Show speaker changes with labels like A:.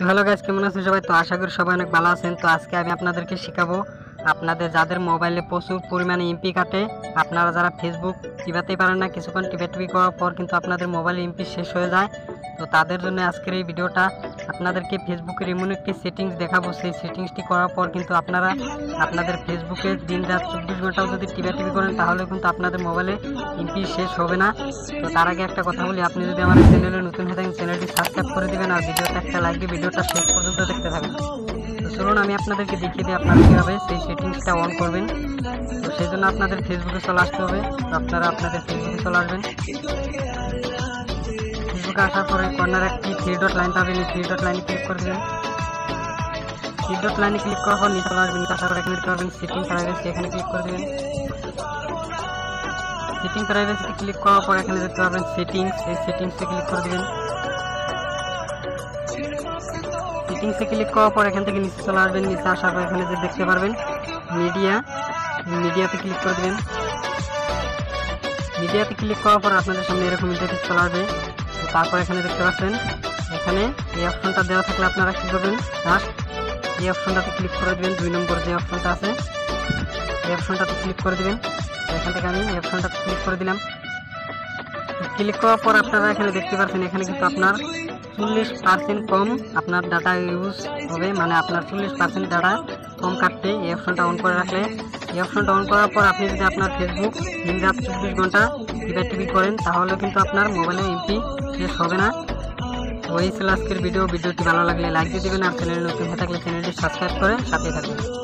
A: Hello guys, কেমন আছেন সবাই? তো আশা করি সবাই অনেক ভালো আছেন। তো আজকে আমি আপনাদেরকে শেখাবো আপনাদের যাদের মোবাইলে প্রচুর পরিমাণে এমপি কাটে, আপনারা যারা ফেসবুক টিপাতেই পারেন না, কিছুক্ষণ টিপি করার পর কিন্তু আপনাদের মোবাইলে এমপি শেষ হয়ে যায়। তো তাদের জন্য আজকের এই ভিডিওটা। আপনাদেরকে ফেসবুকের এমন একটি সেটিংস দেখাবো, সেই সেটিংসটি করার পর কিন্তু আপনারা আপনাদের ফেসবুকে দিন রাত 24 ঘন্টাও যদি টিপি করেন তাহলে কিন্তু আপনাদের মোবাইলে এমপি শেষ হবে না। তো তার আগে একটা কথা বলি, আপনি যদি আমার চ্যানেলে নতুন হয়ে থাকেন চ্যানেলটি সাবস্ক্রাইব করে দিবেন আর ভিডিওতে একটা লাইক দিয়ে ভিডিওটা শেষ পর্যন্ত দেখতে থাকবেন। তো চলুন আমি আপনাদেরকে দেখিয়ে দিই আপনারা কীভাবে সেই সেটিংসটা অন করবেন। তো সেই জন্য আপনাদের ফেসবুকে চলে আসতে হবে। তো আপনারা আপনাদের ফেসবুকে চলে আসবেন। ফেসবুকে আসার পরে কর্নারে একটি 3 ডট লাইন পাবেন, এই 3 ডট লাইনে ক্লিক করে দেবেন। 3 ডট লাইনে ক্লিক করার পর নিচে চলে আসবেন। আসার পর এখানে দেখতে পাবেন সেটিং প্রাইভেসি, এখানে ক্লিক করে দেবেন। সেটিং প্রাইভেসিতে ক্লিক করার পর এখানে দেখতে পাবেন সেটিংস, এই সেটিংসে ক্লিক করে দেবেন। সেটিংসে ক্লিক করার পর এখান থেকে নিচে চলে আসবেন। নিচে আসার পর এখানে যে দেখতে পারবেন মিডিয়াতে ক্লিক করে দেবেন। মিডিয়াতে ক্লিক করার পর আপনাদের সামনে এরকম ইন্টারফেস চলে আসবে। তো তারপর এখানে দেখতে পাচ্ছেন এখানে এই অপশনটা দেওয়া থাকলে আপনারা কী করবেন, ফার্স্ট এই অপশনটাতে ক্লিক করে দেবেন। 2 নম্বর যে অপশনটা আছে এই অপশনটাতে ক্লিক করে দেবেন। এখান থেকে আমি এই অপশনটাতে ক্লিক করে দিলাম। ক্লিক করার পর আপনারা এখানে দেখতে পাচ্ছেন এখানে কিন্তু আপনার 40% কম আপনার ডাটা ইউজ হবে, মানে আপনার 40% ডাটা কম কাটতে এই অপশনটা অন করে রাখলে। এই অপশনটা অন করার পর আপনি যদি আপনার ফেসবুক দিন রাত 24 ঘন্টা টিপি করেন তাহলে কিন্তু আপনার মোবাইলে এমপি শেষ হবে না। তো এই ছিল আজকের ভিডিওটি ভালো লাগলে লাইক দিয়ে দেবেন আর চ্যানেলে নতুন হয়ে থাকলে চ্যানেলটি সাবস্ক্রাইব করে সাথে থাকবেন।